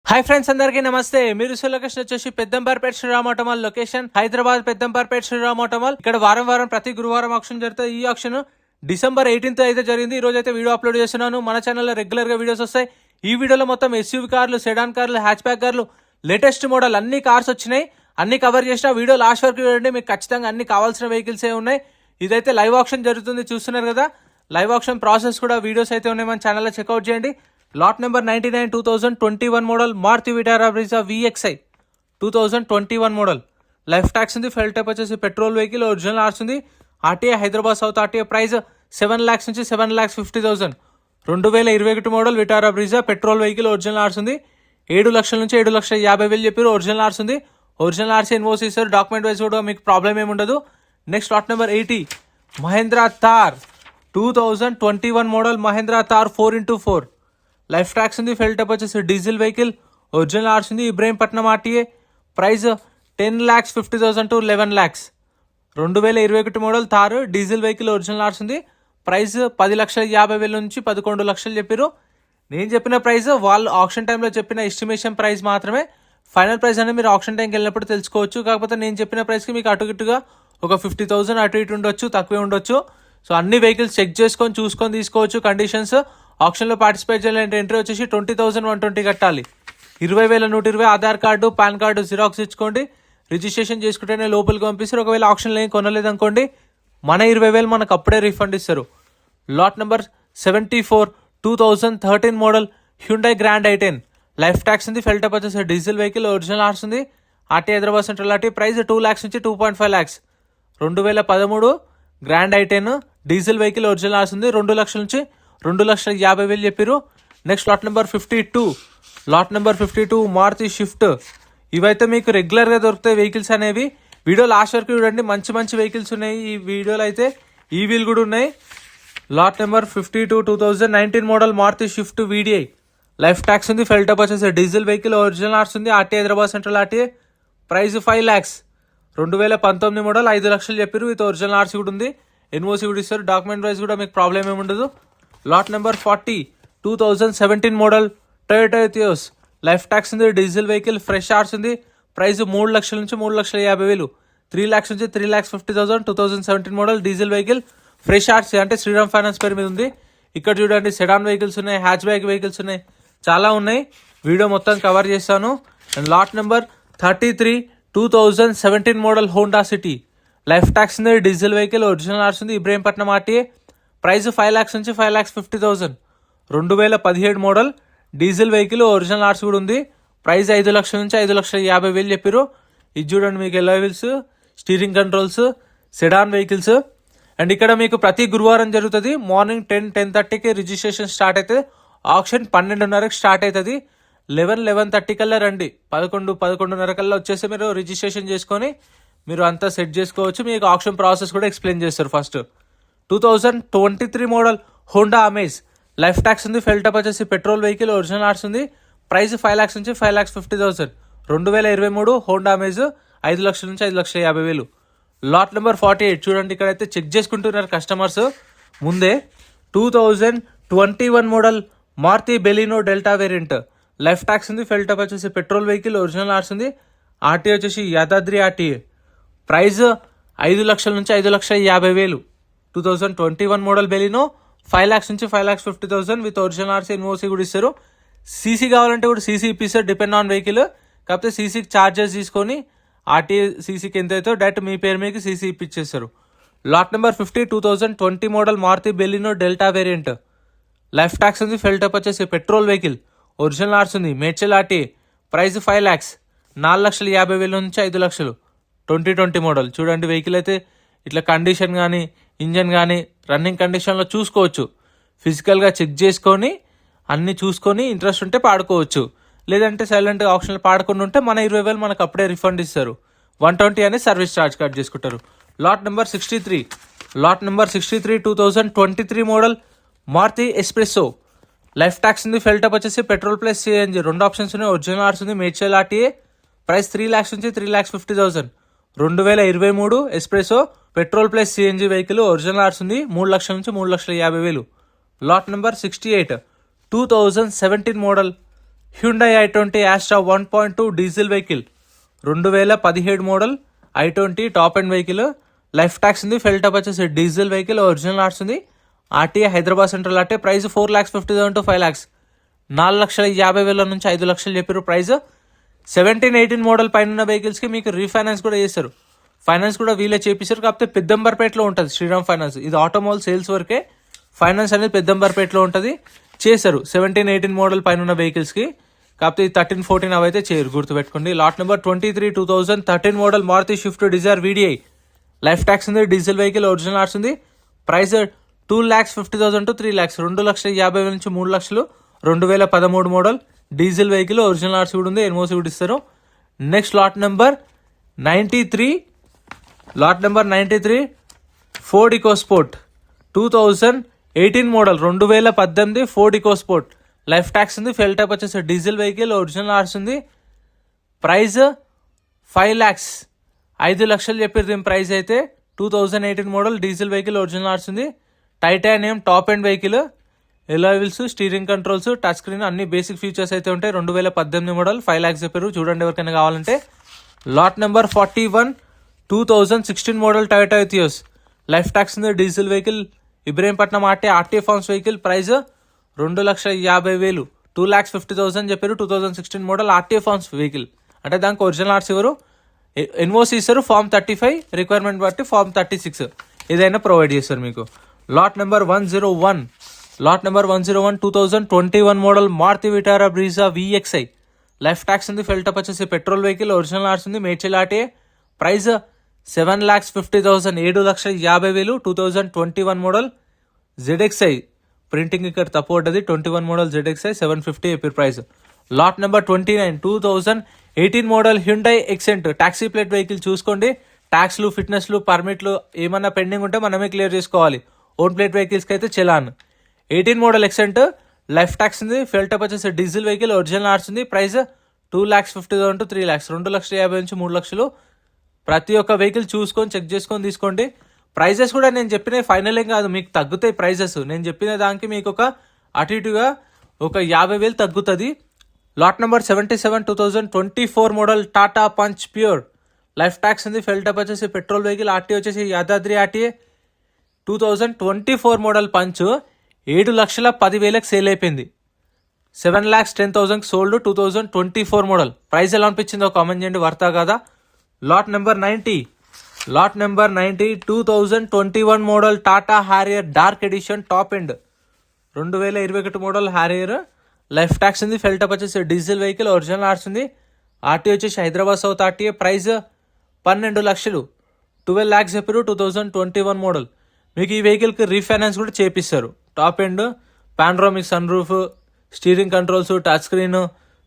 Hi friends, అందరికీ నమస్తే. మీరు లొకేషన్ వచ్చేసి Peddamberpet Sriram auto mall location, Hyderabad Peddamberpet Sriram auto mall. ఇక్కడ వారం ప్రతి గురువారం ఆక్షన్ జరుగుతుంది. ఈ ఆక్షన్ December 18th అయితే జరిగింది. ఈ రోజు అయితే వీడియో అప్లోడ్ చేస్తున్నాను. మన ఛానల్లో రెగ్యులర్ గా వీడియోస్ వస్తాయి. ఈ వీడియోలో మొత్తం ఎస్యూవీ కార్లు, సెడాన్ కార్లు, హ్యాచ్ బ్యాక్ కార్లు, లేటెస్ట్ మోడల్ అన్ని కార్స్ వచ్చినాయి. అన్ని కవర్ చేసిన వీడియో లాస్ట్ వరకు చూడండి. మీకు ఖచ్చితంగా అన్ని కావాల్సిన వెహికల్స్ ఉన్నాయి. ఇదైతే లైవ్ ఆక్షన్ జరుగుతుంది, చూస్తున్నారు కదా. లైవ్ ఆక్షన్ ప్రాసెస్ కూడా వీడియోస్ అయితే ఉన్నాయి, మన ఛానల్లో చెక్అవుట్ చేయండి. Lot number 99 2021 model Maruti Vitara Brezza VXI 2021 model. Life tax ఉంది. ఫెల్ టైప్ వచ్చేసి పెట్రోల్ వెహికల్, ఒరిజినల్ ఆర్స్ ఉంది. RTA Hyderabad south RTA. Price 7 lakhs నుంచి 7,50,000. 2021 model Vitara Brezza petrol vehicle, original RC ఉంది. 7 లక్షల నుంచి 7,50,000 చెప్పారు. ఒరిజినల్ ఆర్స్ ఉంది. ఒరిజినల్ ఆర్సీ ఇన్వోస్ ఇస్తారు. డాక్యుమెంట్ వైజ్ కూడా మీకు ప్రాబ్లం ఏమి ఉండదు. Next lot number 80 Mahindra Thar 2021 model Mahindra Thar 4x4. Life tax ఉంది. ఫెల్ టైప్ వచ్చేసి డీజిల్ వెహికల్, ఒరిజినల్ ఆర్స్ ఉంది. Ibrahimpatnam RTA. Price 10,50,000 to 11 lakhs. 2021 model Thar diesel vehicle, original RC ఉంది. ప్రైస్ 10,50,000 నుంచి 11 లక్షలు చెప్పారు. నేను చెప్పిన ప్రైస్ వాళ్ళు ఆప్షన్ టైంలో చెప్పిన ఎస్టిమేషన్ ప్రైస్ మాత్రమే. ఫైనల్ ప్రైస్ అనేది మీరు ఆప్షన్ టైంకి వెళ్ళినప్పుడు తెలుసుకోవచ్చు. కాకపోతే నేను చెప్పిన ప్రైస్కి మీకు అటు ఇటుగా ఒక 50,000 అటు ఇటు ఉండొచ్చు, తక్కువే ఉండొచ్చు. సో అన్ని వెహికల్స్ చెక్ చేసుకొని చూసుకొని తీసుకోవచ్చు. కండిషన్స్ ఆప్షన్లో పార్టిసిపేట్ చేయాలంటే ఎంట్రీ వచ్చేసి 20,120 కట్టాలి. 20,120 Aadhaar card, PAN card xerox ఇచ్చుకోండి. రిజిస్ట్రేషన్ చేసుకుంటేనే లోపలికి పంపిస్తారు. ఒకవేళ ఆప్షన్లో ఏం కొనలేదు అనుకోండి, మన 20,000 మనకు అప్పుడే రిఫండ్ ఇస్తారు. Lot number 74 2013 model Hyundai Grand i10. Life tax ఉంది. ఫెల్ టైప్ వచ్చేసి డీజిల్ వెహికల్, ఒరిజినల్ ఆర్స్ ఉంది. RT Hyderabad central RT. Price 2 lakhs నుంచి 2.5 lakhs. 2013 Grand i10 diesel vehicle, original RC ఉంది. 2 లక్షల నుంచి 2,50,000 చెప్పారు. Next lot number 52 Maruti Swift. ఇవైతే మీకు రెగ్యులర్గా దొరుకుతాయి వెహికల్స్ అనేవి. వీడియో లాస్ట్ వరకు చూడండి. మంచి మంచి వెహికల్స్ ఉన్నాయి ఈ వీడియోలో. అయితే ఈ వీల్ కూడా ఉన్నాయి. Lot number 52 2019 model Maruti Swift VDI. Life tax ఉంది. ఫెల్ టైప్ వచ్చేసి డీజిల్ వెహికల్, ఒరిజినల్ ఆర్స్ ఉంది. RT Hyderabad central RTA. Price 5 lakhs. 2019 model 5 లక్షలు చెప్పారు. విత్ ఒరిజినల్ ఆర్సీ కూడా ఉంది. ఎన్ఓసీ కూడా ఇస్తారు. డాక్యుమెంట్ వైజ్ కూడా మీకు ప్రాబ్లం ఏమి ఉండదు. Lot number 40 2017 model Toyota ఎథియోస్. Life tax ఉంది. డీజిల్ వెహికల్, ఫ్రెష్ ఆర్స్ ఉంది. ప్రైస్ 3 లక్షల నుంచి 3,50,000. 3 lakhs నుంచి 3,50,000. 2017 model diesel vehicle, fresh RC. అంటే శ్రీరామ్ ఫైనాన్స్ పేరు మీద ఉంది. ఇక్కడ చూడండి సెడాన్ వెహికల్స్ ఉన్నాయి, హ్యాచ్ బ్యాక్ వెహికల్స్ ఉన్నాయి, చాలా ఉన్నాయి. వీడియో మొత్తం కవర్ చేస్తాను. And lot number 33 2017 model Honda city. Life tax ఉంది. డీజిల్ వెహికల్, ఒరిజినల్ ఆర్స్ ఉంది. ఇబ్రహీంపట్నం ఆర్టీఏ. ప్రైస్ 5 lakhs నుంచి 5,50,000. 2017 మోడల్ డీజిల్ వెహికల్, ఒరిజినల్ ఆర్స్ కూడా ఉంది. ప్రైస్ 5 లక్షల నుంచి 5,50,000 చెప్పారు. ఇది చూడండి మీకు yellow wheels, steering controls, sedan vehicles. And ఇక్కడ మీకు ప్రతి గురువారం జరుగుతుంది. మార్నింగ్ 10-10:30కి రిజిస్ట్రేషన్ స్టార్ట్ అవుతుంది. ఆప్షన్ 12:30కి స్టార్ట్ అవుతుంది. 11-11:30 కల్లా రండి. 11-11:30 కల్లా వచ్చేసి మీరు రిజిస్ట్రేషన్ చేసుకొని మీరు అంతా సెట్ చేసుకోవచ్చు. మీకు ఆప్షన్ ప్రాసెస్ కూడా ఎక్స్ప్లెయిన్ చేస్తారు. First 2023 model Honda amaze. Life tax ఉంది. ఫెల్ టైప్ వచ్చేసి పెట్రోల్ వెహికల్, ఒరిజినల్ ఆర్స్ ఉంది. ప్రైస్ 5 lakhs నుంచి 5,50,000. 2023 హోండా అమేజ్ 5 లక్షల నుంచి 5,50,000. లాట్ నెంబర్ 48 చూడండి. ఇక్కడైతే చెక్ చేసుకుంటున్నారు కస్టమర్స్ ముందే. 2021 model Maruti Baleno delta variant. Life tax ఉంది. ఫెల్ టైప్ వచ్చేసి పెట్రోల్ వెహికల్, ఒరిజినల్ ఆర్స్ ఉంది. ఆర్టీ వచ్చేసి యాదాద్రి ఆర్టీఏ. ప్రైస్ 5 లక్షల నుంచి 5,50,000. 2021 మోడల్ బెలినో 5 lakhs నుంచి 5,50,000 విత్ ఒరిజినల్ ఆర్సీ, ఎన్ఓసీ కూడా ఇస్తారు. సీసీ కావాలంటే కూడా సీసీ ఇప్పిస్తారు, డిపెండ్ ఆన్ వెహికల్. కాకపోతే సీసీకి ఛార్జెస్ తీసుకొని ఆర్టీ సీసీకి ఎంత అవుతుందో డైరెక్ట్ మీ పేరు మీకు సీసీ ఇప్పించేస్తారు. Lot number 50 2020 model Maruti Baleno delta variant. Life tax ఉంది. ఫెల్ టైప్ వచ్చేసి పెట్రోల్ వెహికల్, ఒరిజినల్ ఆర్స్ ఉంది. మేడ్చల్ ఆర్టీ. Price 5 lakhs. 4,50,000 నుంచి 5 లక్షలు. 2020 మోడల్ చూడండి. వెహికల్ అయితే ఇట్లా కండిషన్ కానీ, ఇంజన్ కానీ రన్నింగ్ కండిషన్లో చూసుకోవచ్చు. ఫిజికల్గా చెక్ చేసుకొని అన్నీ చూసుకొని ఇంట్రెస్ట్ ఉంటే పాడుకోవచ్చు. లేదంటే సైలెంట్గా ఆప్షన్లో పాడుకొని ఉంటే మన 20,000 మనకు అప్పుడే రిఫండ్ ఇస్తారు. 120 అనేది సర్వీస్ ఛార్జ్ కట్ చేసుకుంటారు. Lot number 63 2023 model Maruti Spresso. Life tax ఉంది. ఫెల్ టైప్ వచ్చేసి పెట్రోల్ ప్లస్ సిఎన్జి 2 ఆప్షన్స్ ఉన్నాయి. ఒరిజినల్ ఆర్స్ ఉంది. మేడ్చల్ ఆర్టీఏ. ప్రైస్ 3 lakhs నుంచి 3,50,000. 2023 Spresso petrol plus CNG vehicle, original RC ఉంది. 3 లక్షల నుంచి 3,50,000. Lot number 68 2017 model Hyundai i20 Astra 1.2 diesel vehicle 2017 model i20 top end vehicle. Life tax ఉంది. ఫెల్ top వచ్చేసి diesel vehicle, original arts ఉంది. RTA Hyderabad central RTA. Price 4,50,000 to 5 lakhs, 4,50,000 నుంచి 5 లక్షలు చెప్పారు price. 17-18 model పైన వెహికల్స్కి మీకు రీఫైనాన్స్ కూడా చేస్తారు. ఫైనాన్స్ కూడా వీళ్ళే చేపిస్తారు. కాకపోతే పెద్దంబర్పేటలో ఉంటుంది శ్రీరామ్ ఫైనాన్స్. ఇది ఆటోమొబైల్ సేల్స్ వరకే. ఫైనాన్స్ అనేది పెద్దంబర్పేటలో ఉంటుంది. చేస్తారు 17-18 మోడల్ పైన ఉన్న వెహికల్స్కి. కాకపోతే 13-14 అవైతే చేయరు, గుర్తుపెట్టుకోండి. Lot number 23 2013 model Maruti Swift Dzire VDI. Life tax ఉంది. డీజిల్ వెహికల్, ఒరిజినల్ ఆర్ట్స్ ఉంది. ప్రైస్ 2,50,000 to 3 lakhs, 2,50,000 నుంచి 3 లక్షలు. 2013 model diesel vehicle, original arts కూడా ఉంది. ఎన్ఓసి కూడా ఇస్తారు. Next lot number 93 Ford EcoSport 2018 model 2018 Ford EcoSport. Life tax ఉంది. Fuel type వచ్చేసి డీజిల్ వెహికల్, ఒరిజినల్ ఆర్ట్స్ ఉంది. ప్రైస్ 5 lakhs, 5 లక్షలు చెప్పారు దీని ప్రైస్ అయితే. 2018 model diesel vehicle, original arts ఉంది. Titanium top end vehicle, alloy wheels, steering controls, touch screen, అన్ని basic features అయితే ఉంటాయి. 2018 మోడల్ 5 lakhs చెప్పారు. చూడండి ఎవరికైనా కావాలంటే. Lot number 41 2016 model Toyota Etios. Life tax ఉంది. Diesel vehicle, Ibrahimpatnam RTA forms vehicle. Price 2,50,000, 2,50,000 చెప్పారు. 2016 మోడల్ ఆర్టీఏ ఫార్మ్స్ వెహికల్. అంటే దానికి ఒరిజినల్ ఆర్ట్స్ ఇవ్వరు, ఎన్ఓసి ఇస్తారు. ఫార్మ్ 35 రిక్వైర్మెంట్ బట్టి ఫార్మ్ 36 ఏదైనా ప్రొవైడ్ చేస్తారు మీకు. Lot number 101 2021 model Maruti Vitara Brezza VXI. Life tax ఉంది. ఫెల్ టాప్ వచ్చేసి పెట్రోల్ వెహికల్, ఒరిజినల్ ఆర్ట్స్ ఉంది. Medchal RTA. Price 7,50,000, 7,50,000. 2021 model ZXI. Printing ఇక్కడ తప్పు పడ్డది. 21 మోడల్ ZXI 750 చెప్పారు price. Lot number 29 2018 model Hyundai Xcent. Taxi plate vehicle చూసుకోండి. ట్యాక్స్లు, ఫిట్నెస్లు, పర్మిట్లు ఏమన్నా పెండింగ్ ఉంటే మనమే క్లియర్ చేసుకోవాలి. ఓన్ ప్లేట్ వెహికల్స్కి అయితే చలాన్. 18 మోడల్ ఎక్సెంట్. లైఫ్ ట్యాక్స్ ఉంది. ఫెల్ టాప్ వచ్చేసి డీజిల్ వెహికల్, ఒరిజినల్ ఆర్ట్స్ ఉంది. ప్రైస్ 2,50,000 to 3 lakhs, 2,50,000 నుంచి 3 లక్షలు. ప్రతి ఒక్క వెహికల్ చూసుకొని చెక్ చేసుకొని తీసుకోండి. ప్రైజెస్ కూడా నేను చెప్పిన ఫైనల్ ఏం కాదు, మీకు తగ్గుతాయి ప్రైజెస్. నేను చెప్పిన దానికి మీకు ఒక అటు ఇటుగా ఒక 50,000 తగ్గుతుంది. Lot number 77 2024 model Tata punch pure. Life tax ఉంది. ఫెల్ టాప్ వచ్చేసి పెట్రోల్ వెహికల్, ఆర్టీఏ వచ్చేసి Yadadri RTA. 2024 model punch 7,10,000 sale అయిపోయింది. 7,10,000 సోల్డ్. 2024 మోడల్. ప్రైస్ ఎలా అనిపించిందో కామెంట్ చేయండి, వర్తా కదా. Lot number 90 2021 model Tata Harrier dark edition top end. 2021 model Harrier. Life tax ఉంది. ఫెల్ టాప్ వచ్చేసి డీజిల్ వెహికల్, ఒరిజినల్ ఆర్ట్స్ ఉంది. ఆర్టీఏ వచ్చేసి హైదరాబాద్ సౌత్ ఆర్టీఏ. ప్రైస్ 12 లక్షలు, 12 lakhs చెప్పారు. 2021 మోడల్. మీకు ఈ వెహికల్కి రీఫైనాన్స్ కూడా చేపిస్తారు. Top end, panoramic sunroof, steering controls, touch screen,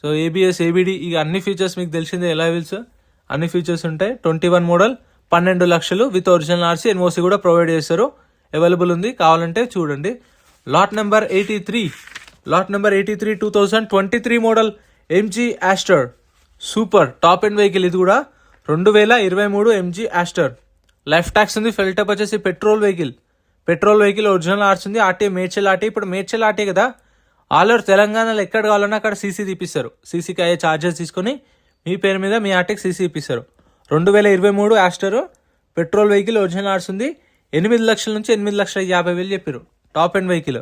so ABS ABD ఇక అన్ని ఫీచర్స్ మీకు తెలిసిందే. ఎలాయ్ వీల్స్ అన్ని ఫీచర్స్ ఉంటాయి. 21 మోడల్ 12 లక్షలు విత్ ఒరిజినల్ ఆర్సీ, ఎన్ఓసి కూడా ప్రొవైడ్ చేస్తారు. అవైలబుల్ ఉంది, కావాలంటే చూడండి. Lot number 83 2023 model MG Astor super top end vehicle. ఇది కూడా 2023 MG యాస్టర్. లైఫ్ ట్యాక్స్ ఉంది. ఫెల్ టాప్ వచ్చేసి పెట్రోల్ వెహికల్, ఒరిజినల్ ఆర్ట్స్ ఉంది. RTA Medchal RT. ఇప్పుడు మేడ్చల్ ఆర్టీ కదా, ఆల్ ఓవర్ తెలంగాణలో ఎక్కడ కావాలన్నా అక్కడ సీసీ తీపిస్తారు. సీసీకి అయ్యే ఛార్జెస్ తీసుకొని మీ పేరు మీద మీ ఆర్టీకి సీసీ ఇప్పిస్తారు. 2023 Astor petrol vehicle, original arts ఉంది. 8 లక్షల నుంచి 8,50,000 చెప్పారు. Top end vehicle.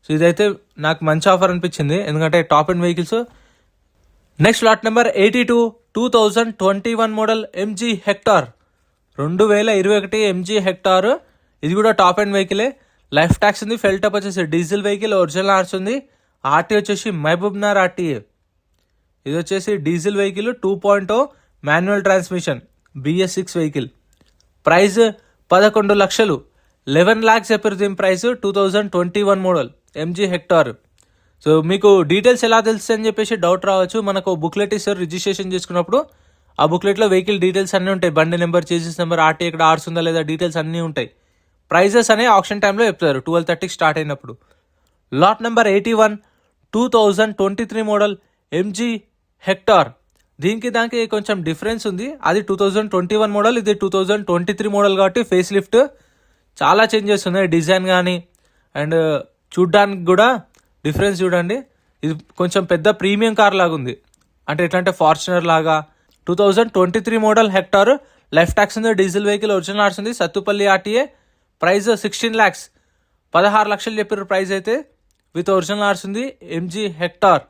సో ఇదైతే నాకు మంచి ఆఫర్ అనిపించింది, ఎందుకంటే top end vehicles. Next lot number 82 2021 model MG hectare. 2021 MG hectare. ఇది కూడా టాప్ ఎండ్ వెహికలే. లైఫ్ ట్యాక్స్ ఉంది. ఫెల్ టాప్ వచ్చేసి డీజిల్ వెహికల్, ఒరిజినల్ ఆర్ట్స్ ఉంది. ఆర్టీ వచ్చేసి మహబూబ్నగర్ ఆర్టీఏ. ఇది వచ్చేసి diesel vehicle 2.0 manual transmission BS6 vehicle. Price 11 లక్షలు, 11 lakhs చెప్పారు దీని price. 2021 model MG hectare. So మీకు డీటెయిల్స్ ఎలా తెలుస్తుంది అని చెప్పేసి డౌట్ రావచ్చు. మనకు బుక్లెట్ ఇస్తారు రిజిస్ట్రేషన్ చేసుకున్నప్పుడు. ఆ బుక్లెట్లో వెహికల్ డీటెయిల్స్ అన్నీ ఉంటాయి. బండి నెంబర్, చేసేస్ నెంబర్, ఆర్టీ ఎక్కడ ఆర్స్ ఉందా లేదా, డీటెయిల్స్ అన్నీ ఉంటాయి. ప్రైజెస్ అనే ఆప్షన్ టైంలో చెప్తారు 12:30 స్టార్ట్ అయినప్పుడు. Lot number 81 2023 model MG hectare. దీనికి దానికి కొంచెం డిఫరెన్స్ ఉంది. అది 2021 మోడల్, ఇది 2023 మోడల్ కాబట్టి ఫేస్ లిఫ్ట్ చాలా చేంజెస్ ఉన్నాయి. డిజైన్ కానీ అండ్ చూడ్డానికి కూడా డిఫరెన్స్ చూడండి. ఇది కొంచెం పెద్ద ప్రీమియం కార్ లాగా ఉంది, అంటే ఎట్లా అంటే ఫార్చునర్ లాగా. 2023 మోడల్ హెక్టార్, లైఫ్ ట్యాక్స్ ఉంది, డీజిల్ వెహికల్, ఒరిజినల్ ఆర్ట్స్ ఉంది, సత్తుపల్లి ఆర్టీఏ. ప్రైస్ 16 lakhs, 16 లక్షలు చెప్పారు ప్రైస్ అయితే. విత్ ఒరిజినల్ ఆర్ట్స్ ఉంది. MG Hector.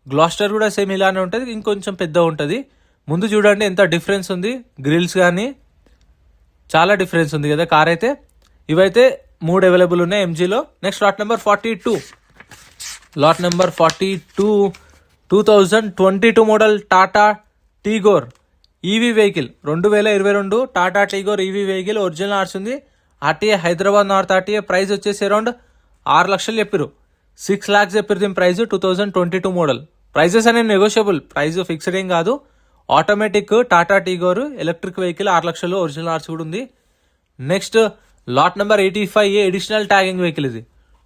గ్లాస్టర్ కూడా సేమ్ ఇలానే ఉంటుంది, ఇంకొంచెం పెద్ద ఉంటుంది. ముందు చూడండి ఎంత డిఫరెన్స్ ఉంది, గ్రిల్స్ కానీ చాలా డిఫరెన్స్ ఉంది కదా కార్ అయితే. ఇవైతే 3 అవైలబుల్ ఉన్నాయి ఎంజీలో. Next lot number 42. Lot number 42 2022 model Tata Tigor EV vehicle. 2022 Tata Tigor EV vehicle, original arts ఉంది. RTA Hyderabad north RTA. Price వచ్చేసి అరౌండ్ 6 లక్షలు చెప్పారు, 6 lakhs చెప్పారు దీని ప్రైస్. 2022 మోడల్. ప్రైజెస్ అనేవి నెగోషియబుల్, ప్రైస్ ఫిక్స్డ్ ఏం కాదు. Automatic Tata Tigor electric vehicle, 6 లక్షలు, ఒరిజినల్ ఆర్ట్స్ కూడా ఉంది. Next lot number 85 additional tagging vehicle. ఇది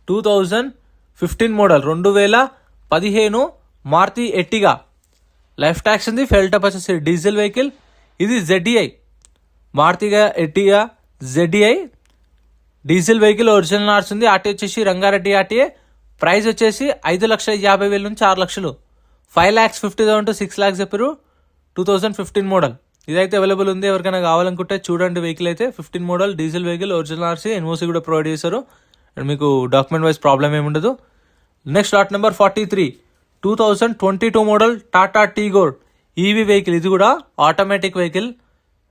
2015 మోడల్, 2015 మారుతి ఎట్టిగా. లైఫ్ ట్యాక్స్ ఉంది, ఫెల్ టప్ వచ్చేసి డీజిల్ వెహికల్. ఇది ZDI మారుతిగా ఎట్టిగా ZDI diesel vehicle, original arts ఉంది. ఆర్టీ వచ్చేసి రంగారెడ్డి ఆర్టీఏ. ప్రైస్ వచ్చేసి 5,50,000 నుంచి 6 లక్షలు, 5,50,000 to 6 lakhs చెప్పారు. 2015 మోడల్. ఇదైతే అవైలబుల్ ఉంది, ఎవరికైనా కావాలనుకుంటే చూడండి. వెహికల్ అయితే 15 model diesel vehicle, original RC, NOC కూడా ప్రొవైడ్ చేశారు. అండ్ మీకు డాక్యుమెంట్ వైజ్ ప్రాబ్లం ఏమి ఉండదు. Next lot number 43 2022 model Tata Tigor EV vehicle. ఇది కూడా ఆటోమేటిక్ వెహికల్,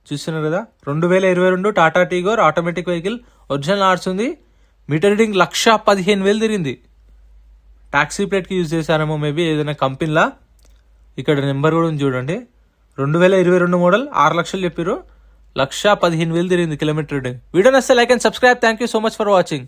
చూస్తున్నారు కదా. 2022 Tata Tigor automatic vehicle, original arts ఉంది. మీటర్ రీడింగ్ 1,15,000 తిరిగింది. టాక్సీ ప్లేట్కి యూజ్ చేశారేమో మేబీ ఏదైనా కంపెనీలా. ఇక్కడ నెంబర్ కూడా ఉంది చూడండి. 2022 మోడల్, 6 లక్షలు చెప్పారు, 1,15,000 తిరిగింది కిలోమీటర్ రీడింగ్. వీడియో నచ్చితే like and subscribe. Thank you so much for watching.